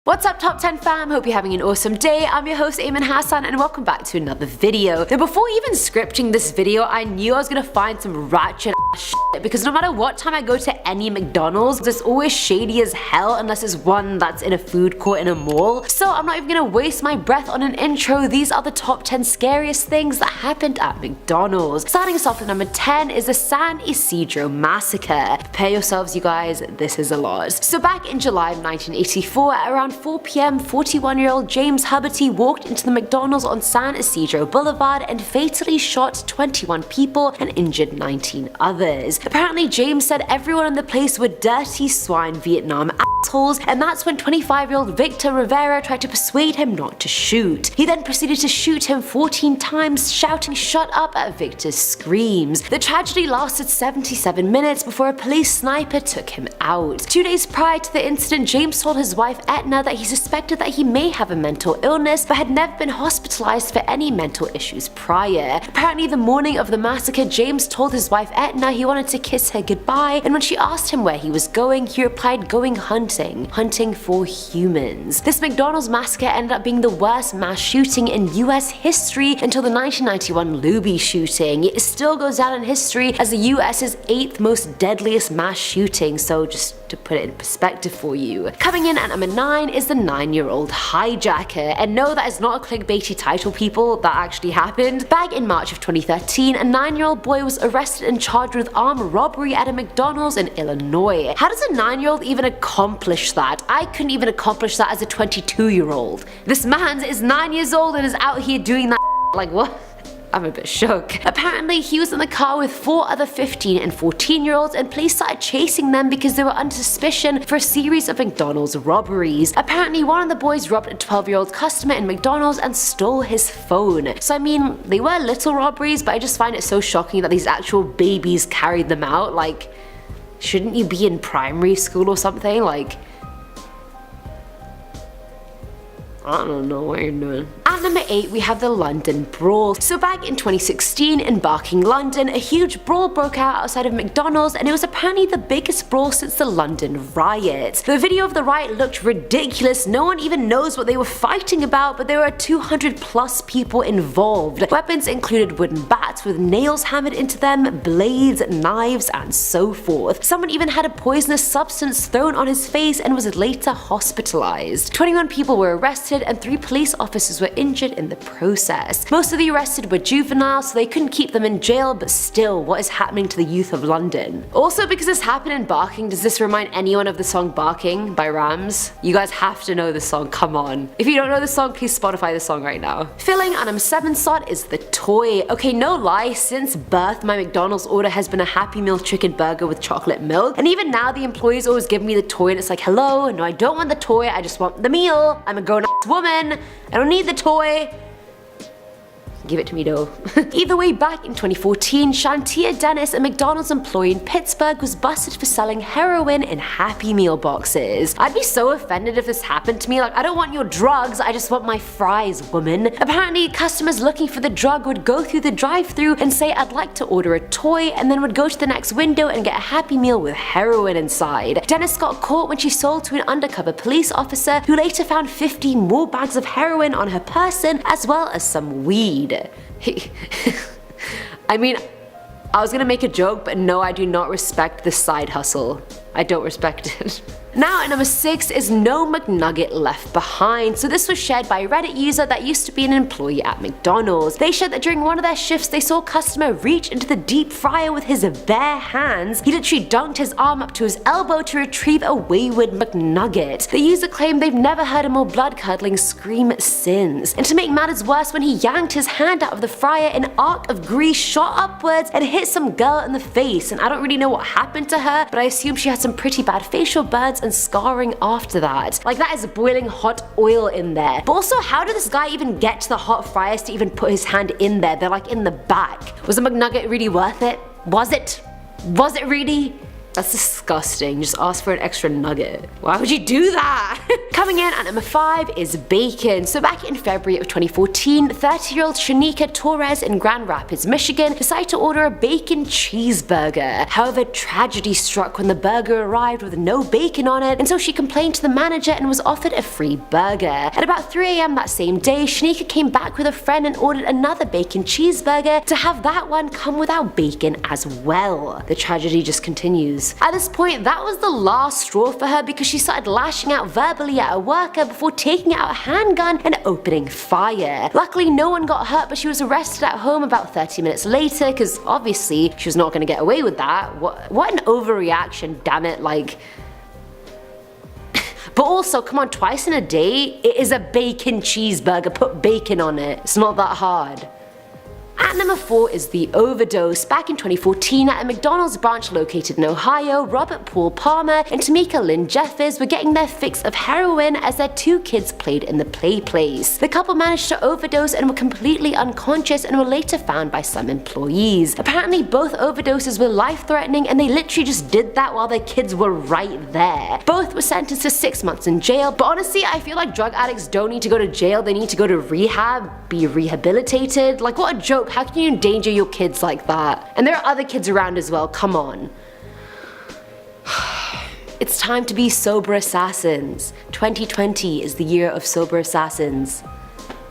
What's up top 10 fam, hope you're having an awesome day. I'm your host Ayman Hassan and welcome back to another video. Now before even scripting this video, I knew I was gonna find some ratchet ass shit because no matter what time I go to any McDonald's, it's always shady as hell unless it's one that's in a food court in a mall. So I'm not even gonna waste my breath on an intro. These are the top 10 scariest things that happened at McDonald's. Starting us off at number 10 is the San Isidro Massacre. Prepare yourselves you guys, this is a lot. So back in July of 1984 at around 4 p.m, 41-year-old James Huberty walked into the McDonald's on San Isidro Boulevard and fatally shot 21 people and injured 19 others. Apparently, James said everyone in the place were dirty swine Vietnam assholes, and that's when 25-year-old Victor Rivera tried to persuade him not to shoot. He then proceeded to shoot him 14 times, shouting "shut up" at Victor's screams. The tragedy lasted 77 minutes before a police sniper took him out. 2 days prior to the incident, James told his wife Etna that he suspected that he may have a mental illness but had never been hospitalized for any mental issues prior. Apparently, the morning of the massacre, James told his wife Etna he wanted to kiss her goodbye, and when she asked him where he was going, he replied going hunting for humans. This McDonald's massacre ended up being the worst mass shooting in US history until the 1991 Luby shooting. It still goes down in history as the US's 8th most deadliest mass shooting, so just to put it in perspective for you. Coming in at number 9 is the 9-year-old hijacker, and no, that is not a clickbaity title, people, that actually happened. Back in March of 2013, a 9-year-old boy was arrested and charged with armed robbery at a McDonald's in Illinois. How does a 9-year-old even accomplish that? I couldn't even accomplish that as a 22-year-old. This man is 9 years old and is out here doing that. Like, what? I'm a bit shook. Apparently, he was in the car with 4 other 15 and 14-year-olds, and police started chasing them because they were under suspicion for a series of McDonald's robberies. Apparently, one of the boys robbed a 12-year-old customer in McDonald's and stole his phone. So I mean, they were little robberies, but I just find it so shocking that these actual babies carried them out. Like, shouldn't you be in primary school or something? Like, I don't know what you're doing. At number 8, we have the London Brawl. So back in 2016 in Barking, London, a huge brawl broke out outside of McDonald's, and it was apparently the biggest brawl since the London riot. The video of the riot looked ridiculous. No one even knows what they were fighting about, but there were 200 plus people involved. Weapons included wooden bats with nails hammered into them, blades, knives, and so forth. Someone even had a poisonous substance thrown on his face and was later hospitalized. 21 people were arrested and 3 police officers were injured in the process. Most of the arrested were juveniles, so they couldn't keep them in jail, but still, what is happening to the youth of London? Also, because this happened in Barking, does this remind anyone of the song Barking by Rams? You guys have to know the song, come on. If you don't know the song, please Spotify the song right now. Filling at number 7 slot is the toy. Okay, no lie, since birth my McDonald's order has been a Happy Meal chicken burger with chocolate milk, and even now the employees always give me the toy and it's like, hello, no I don't want the toy, I just want the meal. I'm a grown woman, I don't need the toy. Give it to me though. Either way, back in 2014, Shantia Dennis, a McDonald's employee in Pittsburgh, was busted for selling heroin in Happy Meal boxes. I'd be so offended if this happened to me. Like, I don't want your drugs, I just want my fries, woman. Apparently, customers looking for the drug would go through the drive-thru and say, I'd like to order a toy, and then would go to the next window and get a Happy Meal with heroin inside. Dennis got caught when she sold to an undercover police officer, who later found 50 more bags of heroin on her person, as well as some weed. I mean, I was gonna make a joke, but no, I do not respect this side hustle. I don't respect it. Now at number 6 is No McNugget Left Behind. So this was shared by a Reddit user that used to be an employee at McDonald's. They shared that during one of their shifts they saw a customer reach into the deep fryer with his bare hands. He literally dunked his arm up to his elbow to retrieve a wayward McNugget. The user claimed they've never heard a more blood-curdling scream since. And to make matters worse, when he yanked his hand out of the fryer, an arc of grease shot upwards and hit some girl in the face. And I don't really know what happened to her, but I assume she had some pretty bad facial burns and scarring after that. Like, that is boiling hot oil in there. But also, how did this guy even get to the hot fryers to even put his hand in there? They're like in the back. Was the McNugget really worth it? Was it? Was it really? That's disgusting. Just ask for an extra nugget. Why would you do that? Coming in at number 5 is bacon. So back in February of 2014, 30-year-old Shanika Torres in Grand Rapids, Michigan decided to order a bacon cheeseburger. However, tragedy struck when the burger arrived with no bacon on it, and so she complained to the manager and was offered a free burger. At about 3 a.m. that same day, Shanika came back with a friend and ordered another bacon cheeseburger to have that one come without bacon as well. The tragedy just continues. At this point, that was the last straw for her because she started lashing out verbally at a worker before taking out a handgun and opening fire. Luckily, no one got hurt, but she was arrested at home about 30 minutes later because obviously she was not going to get away with that. What an overreaction, damn it, like. But also, come on, twice in a day? It is a bacon cheeseburger, put bacon on it. It's not that hard. At number 4 is the overdose. Back in 2014, at a McDonald's branch located in Ohio, Robert Paul Palmer and Tamika Lynn Jeffers were getting their fix of heroin as their 2 kids played in the play place. The couple managed to overdose and were completely unconscious and were later found by some employees. Apparently, both overdoses were life-threatening and they literally just did that while their kids were right there. Both were sentenced to 6 months in jail, but honestly, I feel like drug addicts don't need to go to jail, they need to go to rehab, be rehabilitated. Like, what a joke. How can you endanger your kids like that? And there are other kids around as well, come on. It's time to be sober assassins. 2020 is the year of sober assassins.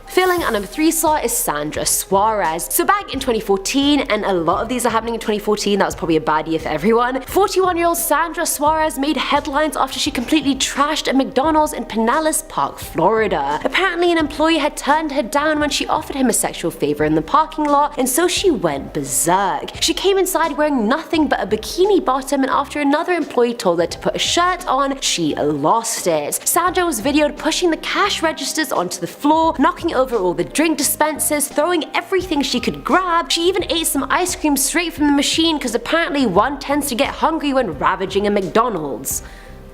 Filling at number 3 slot is Sandra Suarez. So back in 2014, and a lot of these are happening in 2014, that was probably a bad year for everyone, 41-year-old Sandra Suarez made headlines after she completely trashed a McDonald's in Pinellas Park, Florida. Apparently an employee had turned her down when she offered him a sexual favor in the parking lot, and so she went berserk. She came inside wearing nothing but a bikini bottom, and after another employee told her to put a shirt on, she lost it. Sandra was videoed pushing the cash registers onto the floor, knocking over all the drink dispensers, throwing everything she could grab. She even ate some ice cream straight from the machine because apparently one tends to get hungry when ravaging a McDonald's.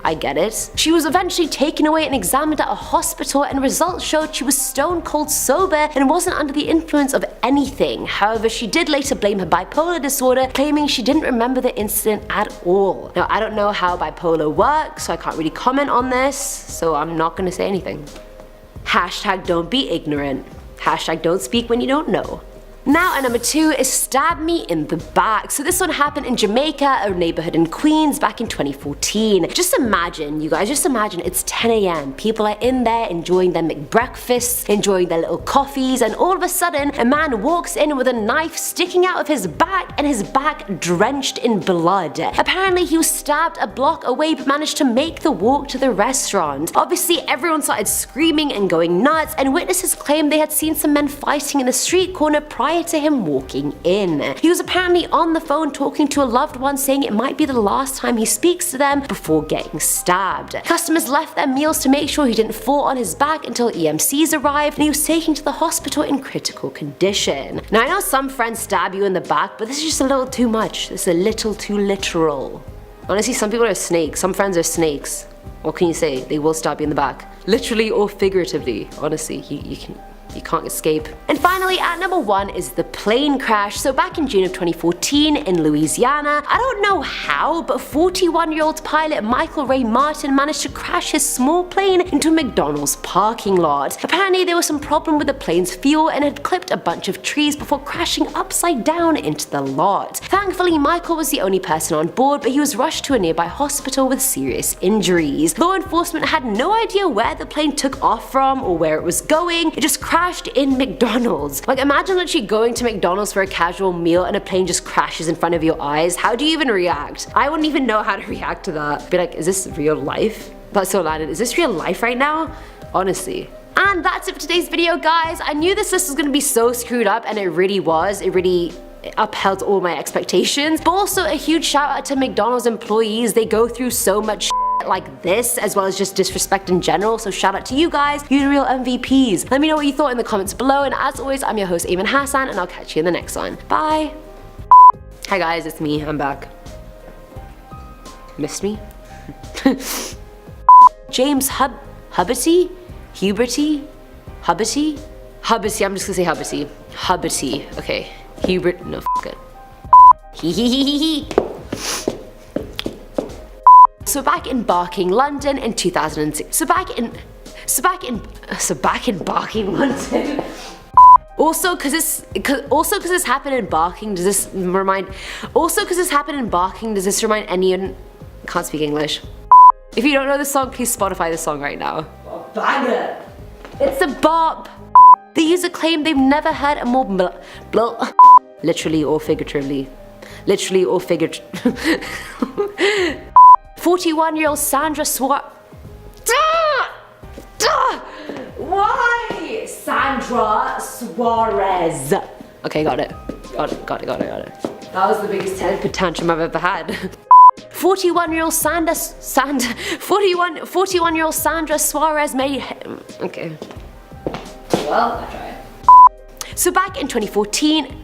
I get it. She was eventually taken away and examined at a hospital, and results showed she was stone cold sober and wasn't under the influence of anything. However, she did later blame her bipolar disorder, claiming she didn't remember the incident at all. Now, I don't know how bipolar works, so I can't really comment on this, so I'm not gonna say anything. Hashtag don't be ignorant. Hashtag don't speak when you don't know. Now at number 2 is Stab Me in the Back. So this one happened in Jamaica, a neighborhood in Queens, back in 2014. Just imagine, you guys, just imagine it's 10 a.m. People are in there enjoying their McBreakfasts, enjoying their little coffees, and all of a sudden a man walks in with a knife sticking out of his back and his back drenched in blood. Apparently he was stabbed a block away but managed to make the walk to the restaurant. Obviously everyone started screaming and going nuts, and witnesses claimed they had seen some men fighting in the street corner prior to him walking in. He was apparently on the phone talking to a loved one, saying it might be the last time he speaks to them before getting stabbed. Customers left their meals to make sure he didn't fall on his back until EMCs arrived, and he was taken to the hospital in critical condition. Now I know some friends stab you in the back, but this is just a little too much. This is a little too literal. Honestly, some people are snakes. Some friends are snakes. What can you say? They will stab you in the back. Literally or figuratively. Honestly, you can't escape. And finally, at number 1 is the plane crash. So back in June of 2014 in Louisiana, I don't know how, but 41-year-old pilot Michael Ray Martin managed to crash his small plane into a McDonald's parking lot. Apparently there was some problem with the plane's fuel and had clipped a bunch of trees before crashing upside down into the lot. Thankfully, Michael was the only person on board, but he was rushed to a nearby hospital with serious injuries. Law enforcement had no idea where the plane took off from or where it was going. It just crashed in McDonald's. Like, imagine literally going to McDonald's for a casual meal and a plane just crashes in front of your eyes. How do you even react? I wouldn't even know how to react to that. Be like, is this real life? That's so loud. Is this real life right now? Honestly. And that's it for today's video, guys. I knew this list was gonna be so screwed up, and it really was. It upheld all my expectations. But also a huge shout out to McDonald's employees. They go through so much like this, as well as just disrespect in general, so shout out to you guys, you're the real MVPs. Let me know what you thought in the comments below, and as always, I'm your host Eamon Hassan, and I'll catch you in the next one. Bye! Hi guys, it's me, I'm back. Missed me? James Hubberty? Huberty? Hubberty? Hubberty, I'm just gonna say Hubberty. Hubberty, okay. Hubert, no, f*** it. Hee hee hee hee hee. So back in Barking, London in 2006. So back in Barking, London. Also, because this happened in Barking, does this remind anyone? Can't speak English. If you don't know the song, please Spotify the song right now. Banger! It's a bop. The user claimed they've never heard a more literally or figuratively. 41-year-old Sandra Why? Sandra Suarez. Okay, got it. That was the biggest temper tantrum I've ever had. 41-year-old Sandra Suarez made. Okay. Well, I tried. So back in 2014.